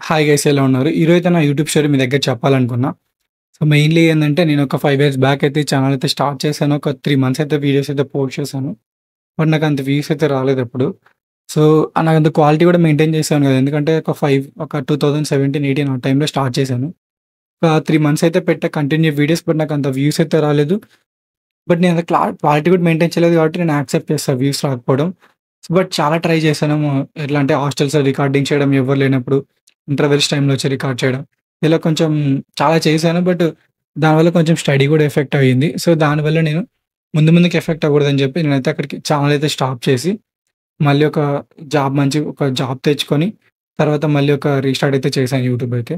Hi guys ఎలా ఉన్నారు? ఈరోజైతే నా యూట్యూబ్ స్టోరీ మీ దగ్గర చెప్పాలనుకున్నా. సో, మెయిన్‌లీ ఏందంటే నేను ఒక 5 ఇయర్స్ బ్యాక్ అయితే ఛానెల్ అయితే స్టార్ట్ చేశాను. ఒక 3 మంత్స్ అయితే వీడియోస్ అయితే పోస్ట్ చేశాను. బట్ నాకంత వ్యూస్ అయితే రాలేదప్పుడు. సో, నాకంత క్వాలిటీ కూడా మెయింటైన్ చేశాను కదా! ఎందుకంటే ఒక 2017, 18 ఆ టైంలో స్టార్ట్ చేశాను. ఒక 3 మంత్స్ అయితే పెట్టా కంటిన్యూ వీడియోస్. బట్ నాకంత వ్యూస్ అయితే రాలేదు. బట్ నేను క్వాలిటీ కూడా మెయింటైన్ చేయలేదు కాబట్టి నేను యాక్సెప్ట్ చేస్తా వ్యూస్ రాకపోవడం. బట్ చాలా ట్రై చేశాను. ఎట్లా అంటే హాస్టల్స్‌లో రికార్డింగ్ చేయడం ఎవ్వరు లేనప్పుడు. ఇంటర్వెల్స్ టైమ్‌లో వచ్చి రికార్డ్ చేయడం. ఇలా కొంచెం చాలా చేశాను. బట్ దానివల్ల కొంచెం స్టడీ కూడా ఎఫెక్ట్ అయ్యింది. సో, దానివల్ల నేను ముందుకి ఎఫెక్ట్ అవ్వకూడదని చెప్పి నేనైతే అక్కడికి ఛానెల్ అయితే స్టాప్ చేసి, మళ్ళీ ఒక జాబ్ తెచ్చుకొని, తర్వాత మళ్ళీ ఒక రీస్టార్ట్ అయితే చేశాను యూట్యూబ్ అయితే.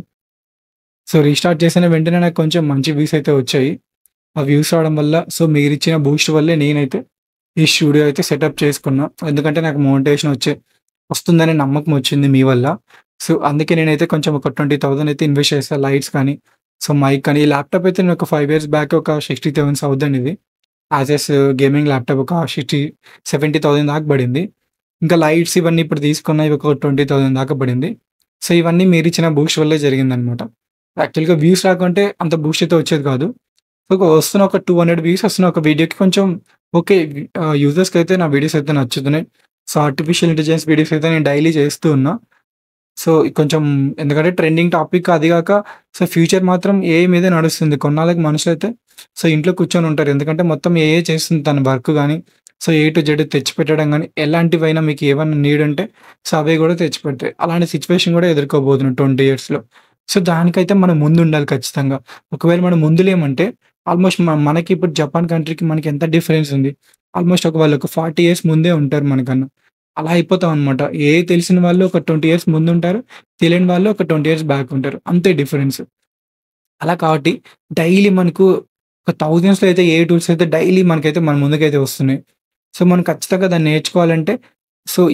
సో, రీస్టార్ట్ చేసిన వెంటనే నాకు కొంచెం మంచి వ్యూస్ అయితే వచ్చాయి. ఆ వ్యూస్ రావడం వల్ల మీరిచ్చిన బూస్ట్ వల్లే నేనైతే ఈ స్టూడియో అయితే సెటప్ చేసుకున్నా. ఎందుకంటే నాకు మోనిటైజేషన్ వస్తుందనే నమ్మకం వచ్చింది మీ వల్ల. సో, అందుకే నేనైతే కొంచెం ఒక 20,000 అయితే ఇన్వెస్ట్ చేశా. లైట్స్ కానీ, మైక్ కానీ, ఈ ల్యాప్‌టాప్ అయితే నేను ఒక 5 ఇయర్స్ బ్యాక్ ఒక 60,000 అవుద్దండి ఇది. యాసెస్ గేమింగ్ ల్యాప్‌టాప్ ఒక 70,000 దాకా పడింది. ఇంకా లైట్స్ ఇవన్నీ ఇప్పుడు తీసుకున్న ఇవి ఒక 20,000 దాకా పడింది. సో, ఇవన్నీ మీరిచ్చిన బూస్ట్ వల్లే జరిగిందనమాట. యాక్చువల్‌గా వ్యూస్ రాకుంటే అంత బూస్ట్ అయితే వచ్చేది కాదు. వస్తున్న ఒక 200 వ్యూస్ వస్తున్న ఒక వీడియోకి కొంచెం ఓకే. యూజర్స్‌కైతే నా వీడియోస్ అయితే నచ్చుతున్నాయి. సో, ఆర్టిఫిషియల్ ఇంటెలిజెన్స్ వీడియోస్ అయితే నేను డైలీ చేస్తూ ఉన్నా. సో, కొంచెం ఎందుకంటే ట్రెండింగ్ టాపిక్ అది గాక ఫ్యూచర్ మాత్రం ఏఐ మీదే నడుస్తుంది. కొన్నాళ్ళకి మనుషులైతే ఇంట్లో కూర్చొని ఉంటారు. ఎందుకంటే మొత్తం ఏఐ చేస్తుంది తన వర్క్ గాని, ఏ టు జెడ్ తెచ్చిపెట్టడం గాని, ఎలాంటివైనా మీకు ఏవన్నా నీడ్ ఉంటే అవి కూడా తెచ్చిపెడతాయి. అలాంటి సిట్యుయేషన్ కూడా ఎదుర్కోబోతున్నాం 20 ఇయర్స్‌లో. సో, దానికైతే మనం ముందుండాలి ఖచ్చితంగా. ఒకవేళ మనం ముందు లేమంటే ఆల్మోస్ట్ మనకి ఇప్పుడు జపాన్ కంట్రీకి మనకి ఎంత డిఫరెన్స్ ఉంది. ఆల్మోస్ట్ వాళ్ళు ఒక 40 ఇయర్స్ ముందే ఉంటారు మనకన్నా. అలా అయిపోతామనమాట. తెలిసిన వాళ్ళు ఒక 20 ఇయర్స్ ముందుంటారు. తెలియని వాళ్ళు ఒక 20 ఇయర్స్ బ్యాక్ ఉంటారు. అంతే డిఫరెన్స్. అలా కాబట్టి డైలీ మనకు ఒక థౌసండ్స్‌లో అయితే ఏఐ టూల్స్ అయితే డైలీ మనకైతే మన ముందుకైతే వస్తున్నాయి. సో, మనం ఖచ్చితంగా దాన్ని నేర్చుకోవాలంటే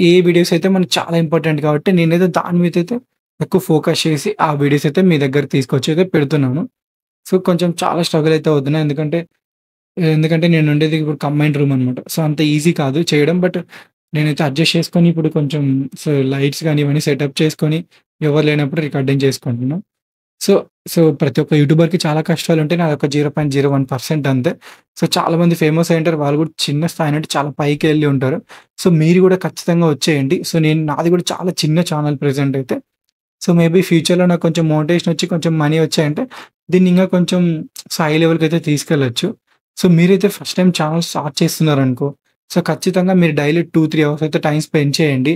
ఏఐ వీడియోస్ అయితే మనకు చాలా ఇంపార్టెంట్ కాబట్టి నేనైతే దాని మీద అయితే ఎక్కువ ఫోకస్ చేసి ఆ వీడియోస్ అయితే మీ దగ్గరికి తీసుకొచ్చి అయితే పెడుతున్నాను. సో, కొంచెం చాలా స్ట్రగుల్ అయితే అవుతున్నా. ఎందుకంటే నేనుండేది ఇప్పుడు కంబైన్డ్ రూమ్ అనమాట. సో, అంత ఈజీ కాదు చేయడం. బట్ నేనైతే అడ్జస్ట్ చేసుకొని ఇప్పుడు కొంచెం లైట్స్ గాని ఇవన్నీ సెటప్ చేసుకొని ఎవరు లేనప్పుడు రికార్డింగ్ చేసుకుంటున్నా. సో, ప్రతి ఒక్క యూట్యూబర్‌కి చాలా కష్టాలుంటాయి. నాదొక 0.01% అంతే. సో, చాలామంది ఫేమస్ అయ్యుంటారు. వాళ్ళు కూడా చిన్న స్థాయి నుండి చాలా పైకెళ్ళి ఉంటారు. సో, మీరు కూడా ఖచ్చితంగా వచ్చేయండి. సో, నాది కూడా చాలా చిన్న ఛానల్ ప్రెజెంట్ అయితే. సో, మేబీ ఫ్యూచర్‌లో నాకు కొంచెం మోటివేషన్ వచ్చి కొంచెం మనీ వచ్చాయంటే దీన్ని ఇంకా కొంచెం హై లెవెల్‌కైతే తీసుకెళ్ళొచ్చు. సో, మీరైతే ఫస్ట్ టైమ్ ఛానల్ స్టార్ట్ చేస్తున్నారనుకో, సో, ఖచ్చితంగా మీరు డైలీ 2, 3 అవర్స్ అయితే టైమ్ స్పెండ్ చేయండి.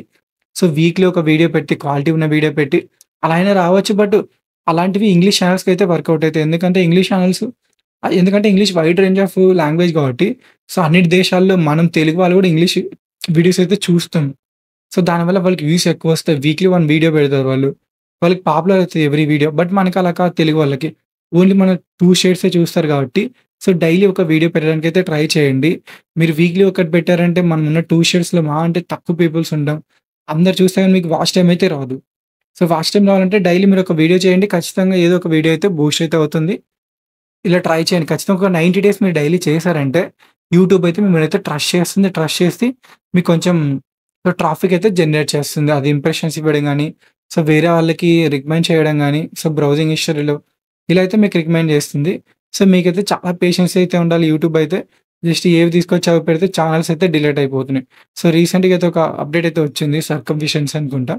సో, వీక్లీ ఒక వీడియో పెట్టి క్వాలిటీ ఉన్న వీడియో పెట్టి అలా అయినా రావచ్చు. బట్ అలాంటివి ఇంగ్లీష్ ఛానెల్స్‌కైతే వర్కౌట్ అయితాయి. ఎందుకంటే English wide range of language కాబట్టి సో, అన్నిటి దేశాల్లో మనం తెలుగు వాళ్ళు కూడా ఇంగ్లీష్ వీడియోస్ అయితే చూస్తాం. సో, దానివల్ల వాళ్ళకి వ్యూస్ ఎక్కువొస్తాయి. వీక్లీ 1 వీడియో పెడతారు వాళ్ళు. వాళ్ళకి పాపులర్ అవుతది ఎవ్రీ వీడియో. బట్ మనకి అలా కాదు తెలుగు వాళ్ళకి. ఓన్లీ మన 2 షేడ్సే చూస్తారు కాబట్టి, సో, డైలీ ఒక వీడియో పెట్టడానికైతే ట్రై చేయండి. మీరు వీక్లీ ఒకటి పెట్టారంటే మనమున్న 2 షేడ్స్‌లో మహా అంటే తక్కువ పీపుల్స్ ఉంటాం. అందరూ చూస్తే గాని మీకు వాచ్ టైమ్ అయితే రాదు. సో, వాచ్ టైమ్ రావాలంటే డైలీ మీరు ఒక వీడియో చేయండి. ఖచ్చితంగా ఏదో ఒక వీడియో అయితే బూస్ట్ అయితే అవుతుంది. ఇలా ట్రై చేయండి. ఖచ్చితంగా ఒక 90 డేస్ మీరు డైలీ చేశారంటే యూట్యూబ్ అయితే మిమ్మల్నైతే ట్రస్ట్ చేస్తుంది. ట్రస్ట్ చేసి మీకు కొంచెం ట్రాఫిక్ అయితే జనరేట్ చేస్తుంది. అది ఇంప్రెషన్స్ ఇవ్వడం గాని, వేరే వాళ్ళకి రికమెండ్ చేయడం గాని, బ్రౌజింగ్ హిస్టరీలో ఇలా అయితే మీకు రికమెండ్ చేస్తుంది. సో, మీకైతే చాలా పేషెన్స్ అయితే ఉండాలి. యూట్యూబ్ అయితే జస్ట్ ఏవి తీసుకొచ్చి అవి పెడితే ఛానెల్స్ అయితే డిలీట్ అయిపోతున్నాయి. సో, రీసెంట్‌గా అయితే ఒక అప్డేట్ అయితే వచ్చింది. సర్కంఫిషన్స్ అనుకుంటా.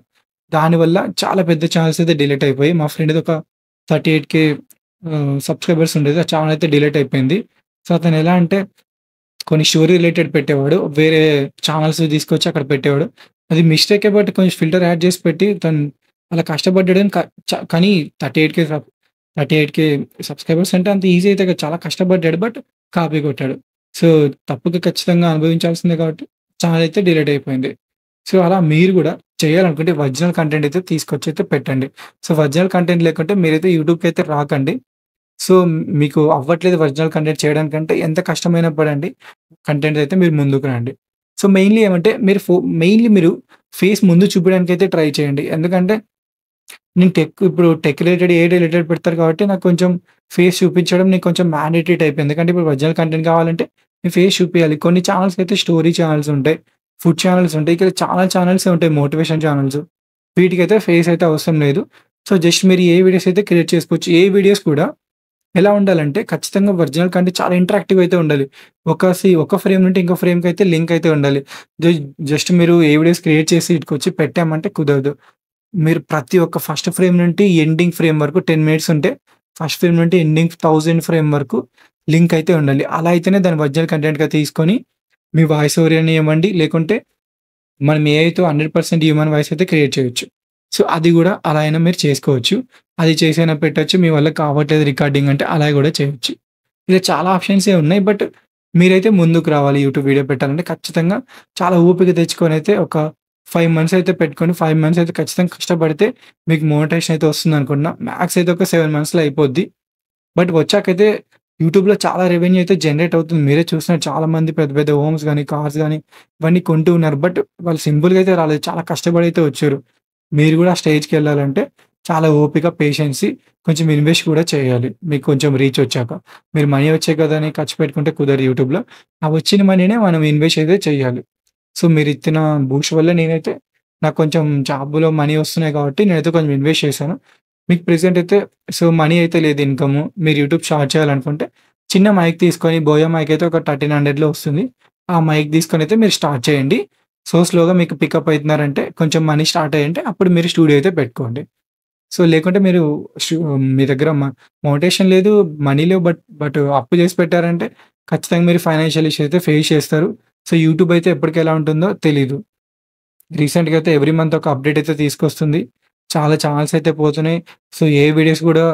దానివల్ల చాలా పెద్ద ఛానెల్స్ అయితే డిలీట్ అయిపోయాయి. మా ఫ్రెండ్‌ది ఒక 38,000 సబ్‌స్క్రైబర్స్ ఉండేది. ఆ ఛానెల్ అయితే డిలీట్ అయిపోయింది. సో, అతను ఎలా అంటే కొన్ని స్టోరీ రిలేటెడ్ పెట్టేవాడు. వేరే ఛానెల్స్ తీసుకొచ్చి అక్కడ పెట్టేవాడు. అది మిస్టేకే బట్ కొంచెం ఫిల్టర్ యాడ్ చేసి పెట్టి తను అలా కష్టపడ్డాడు గాని కానీ 38,000 సబ్‌స్క్రైబర్స్ అంటే అంత ఈజీ అయితే కాదు. చాలా కష్టపడ్డాడు. బట్ కాపీ కొట్టాడు. సో, తప్పుకి ఖచ్చితంగా అనుభవించాల్సిందే కాబట్టి ఛానెల్ అయితే డిలీట్ అయిపోయింది. సో, అలా మీరు గూడా చేయాలనుకుంటే ఒరిజినల్ కంటెంట్ అయితే తీసుకొచ్చి అయితే పెట్టండి. సో, ఒరిజినల్ కంటెంట్ లేకుంటే మీరైతే యూట్యూబ్‌కి అయితే రాకండి. సో, మీకు అవ్వట్లేదు ఒరిజినల్ కంటెంట్ చేయడానికంటే ఎంత కష్టమైనా పడండి. కంటెంట్ అయితే మీరు ముందుకు రండి. సో, మెయిన్‌లీ మీరు ఫేస్ ముందు చూపియడానికైతే ట్రై చేయండి. ఎందుకంటే నేను ఇప్పుడు టెక్ రిలేటెడ్, ఏ రిలేటెడ్ పెడతారు కాబట్టి నాకు కొంచెం ఫేస్ చూపించడం నీకు కొంచెం మ్యాండేటరీ టైప్. ఎందుకంటే ఇప్పుడు ఒరిజినల్ కంటెంట్ కావాలంటే మీ ఫేస్ చూపియాలి. కొన్ని ఛానెల్స్ అయితే స్టోరీ ఛానెల్స్ ఉంటాయి. ఫుడ్ ఛానెల్స్ ఉంటాయి. ఇక్కడ చాలా ఛానెల్సే ఉంటాయి మోటివేషన్ ఛానెల్స్. వీటికైతే ఫేస్ అయితే అవసరం లేదు. సో, జస్ట్ మీరు ఏ వీడియోస్ అయితే క్రియేట్ చేసుకోవచ్చు. ఏ వీడియోస్ కూడా ఎలా ఉండాలంటే ఖచ్చితంగా ఒరిజినల్ కంటే చాలా ఇంటరాక్టివ్ అయితే ఉండాలి. ఒక ఫ్రేమ్ నుండి ఇంకో ఫ్రేమ్‌కైతే లింక్ అయితే ఉండాలి. జ జస్ట్ మీరు ఏ వీడియోస్ క్రియేట్ చేసి ఈటికొచ్చి పెట్టామంటే కుదరదు. మీరు ప్రతి ఒక్క ఫస్ట్ ఫ్రేమ్ నుండి ఎండింగ్ ఫ్రేమ్ వరకు 10 మినిట్స్ ఉంటే, ఫస్ట్ ఫ్రేమ్ నుండి ఎండింగ్ 1000 ఫ్రేమ్ వరకు లింక్ అయితే ఉండాలి. అలా అయితేనే దాన్ని ఒరిజినల్ కంటెంట్‌గా తీసుకొని మీ వాయిస్ ఓవర్ ఇవ్వండి. లేకుంటే మనం ఏఐతో 100% హ్యూమన్ వాయిస్ అయితే క్రియేట్ చేయొచ్చు. సో, అది గూడా అలా అయినా మీరు చేసుకోవచ్చు. అది చేసైనా పెట్టొచ్చు. మీ వల్ల కావట్లేదు రికార్డింగ్ అంటే అలా గూడా చేయొచ్చు. ఇలా చాలా ఆప్షన్సే ఉన్నాయి. బట్ మీరైతే ముందుకు రావాలి యూట్యూబ్ వీడియో పెట్టాలంటే ఖచ్చితంగా చాలా ఓపిక తెచ్చుకొనైతే ఒక 5 మంత్స్ అయితే పెట్టుకొని 5 మంత్స్ అయితే ఖచ్చితంగా కష్టపడితే మీకు మోటివేషన్ అయితే వస్తుందనుకుంటున్నా. మాక్స్ అయితే ఒక 7 మంత్స్‌లో అయిపోద్ది. బట్ వచ్చాకైతే యూట్యూబ్‌లో చాలా రెవెన్యూ అయితే జనరేట్ అవుతుంది. మీరే చూస్తున్నారు చాలామంది పెద్ద పెద్ద హోమ్స్ గాని, కార్స్ గాని ఇవన్నీ కొంటూ ఉన్నారు. బట్ వాళ్ళు సింపుల్‌గా అయితే రాలేదు. చాలా కష్టపడి అయితే వచ్చారు. మీరు గూడా ఆ స్టేజ్‌కెళ్ళాలంటే చాలా ఓపిక, పేషెన్సీ కొంచెం ఇన్వెస్ట్ కూడా చేయాలి. మీకు కొంచెం రీచ్ వచ్చాక. మీరు మనీ వచ్చాయి కదా అని ఖర్చు పెట్టుకుంటే కుదరదు యూట్యూబ్‌లో. ఆ వచ్చిన మనీనే మనం ఇన్వెస్ట్ అయితే చేయాలి. సో, మీరిచ్చిన బూస్ట్ వల్ల నేనైతే నాకు కొంచెం జాబ్‌లో మనీ వస్తున్నాయి కాబట్టి నేనైతే కొంచెం ఇన్వెస్ట్ చేశాను. మీకు ప్రెజెంట్ అయితే సో, మనీ అయితే లేదు ఇన్‌కము. మీరు యూట్యూబ్ స్టార్ట్ చేయాలనుకుంటే చిన్న మైక్ తీసుకొని బోయా మైక్ అయితే ఒక 1300లో వస్తుంది. ఆ మైక్ తీసుకొనైతే మీరు స్టార్ట్ చేయండి. సో, స్లోగా మీకు పికప్ అయితున్నారంటే కొంచెం మనీ స్టార్ట్ అయ్యుంటే అప్పుడు మీరు స్టూడియో అయితే పెట్టుకోండి. సో, లేకుంటే మీరు షు మీ దగ్గర మోటివేషన్ లేదు, మనీ లేవు బట్ అప్పు చేసి పెట్టారంటే ఖచ్చితంగా మీరు ఫైనాన్షియల్ ఇష్యూస్ అయితే ఫేస్ చేస్తారు. సో, యూట్యూబ్ అయితే ఎప్పటికెలా ఉంటుందో తెలీదు. రీసెంట్‌గా అయితే ఎవ్రీ మంత్ ఒక అప్‌డేట్ అయితే తీసుకొస్తుంది. చాలా ఛానెల్స్ అయితే పోతున్నాయి. సో, ఏ వీడియోస్ గూడా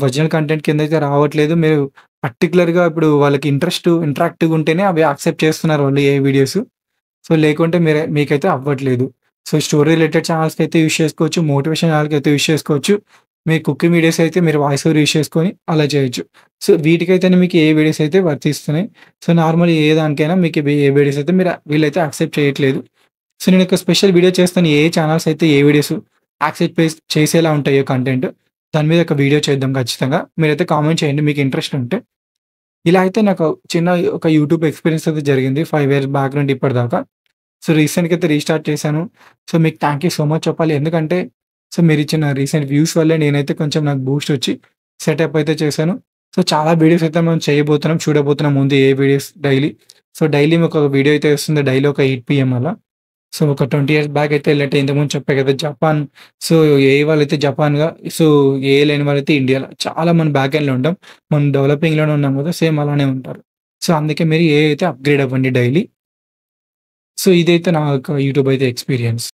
ఒరిజినల్ కంటెంట్ కిందైతే రావట్లేదు. మీరు పర్టిక్యులర్‌గా ఇప్పుడు వాళ్ళకి ఇంటరాక్టివ్‌గా ఉంటేనే అవి యాక్సెప్ట్ చేస్తున్నారు వాళ్ళు ఏ వీడియోస్. సో, లేకుంటే మీకైతే అవ్వట్లేదు. సో, స్టోరీ రిలేటెడ్ ఛానెల్స్‌కైతే యూజ్ చేసుకోవచ్చు. మోటివేషన్ ఛానెల్‌కైతే యూజ్ చేసుకోవచ్చు. మీ కుకింగ్ వీడియోస్ అయితే మీరు వాయిస్ ఓవర్ యూజ్ చేసుకొని అలా చేయొచ్చు. సో, వీటికైతేనే మీకు ఏ వీడియోస్ అయితే వర్తిస్తున్నాయి. సో, నార్మల్ ఏ దానికైనా మీకు ఏ వీడియోస్ అయితే వీళ్ళైతే యాక్సెప్ట్ చేయట్లేదు. సో, నేనొక స్పెషల్ వీడియో చేస్తాను. ఏ ఛానెల్స్ అయితే ఏ వీడియోస్ యాక్సెప్ట్ చేసేలా ఉంటాయో కంటెంట్. దాని మీద ఒక వీడియో చేద్దాం ఖచ్చితంగా. మీరైతే కామెంట్ చేయండి మీకు ఇంట్రెస్ట్ ఉంటే. ఇలా అయితే నాకు చిన్న ఒక యూట్యూబ్ ఎక్స్‌పీరియన్స్ అయితే జరిగింది. 5 ఇయర్స్ బ్యాక్ నుండి ఇప్పటిదాకా. సో, రీసెంట్‌గా అయితే రీస్టార్ట్ చేశాను. సో, మీకు థాంక్ యూ సో మచ్ చెప్పాలి. ఎందుకంటే సో, మీరిచ్చిన రీసెంట్ వ్యూస్ వల్లే నేనైతే కొంచెం నాకు బూస్ట్ వచ్చి సెటప్ అయితే చేశాను. సో, చాలా వీడియోస్ అయితే మనం చేయబోతున్నాం, చూడబోతున్నాం ముందు ఏ వీడియోస్ డైలీ. సో, డైలీ ఒక వీడియో అయితే వస్తుంది. డైలీ ఒక 8 పీఎం అలా. సో, ఒక 20 ఇయర్స్ బ్యాక్ అయితే ఎళ్ళట్టు ఇంతకుముందు చెప్పా కదా! జపాన్ సో, ఏఐ వాళ్ళైతే జపాన్‌గా సో, ఏఐ లేని వాళ్ళైతే ఇండియాలో. చాలా మనం బ్యాక్ ఎండ్‌లో ఉంటాం. మనం డెవలపింగ్‌లోనే ఉన్నాం కదా! సేమ్ అలానే ఉంటారు. సో, అందుకే మీరు ఏఐ అయితే అప్‌గ్రేడ్ అవ్వండి డైలీ. సో, ఇదైతే నా యొక్క యూట్యూబ్ అయితే ఎక్స్‌పీరియన్స్.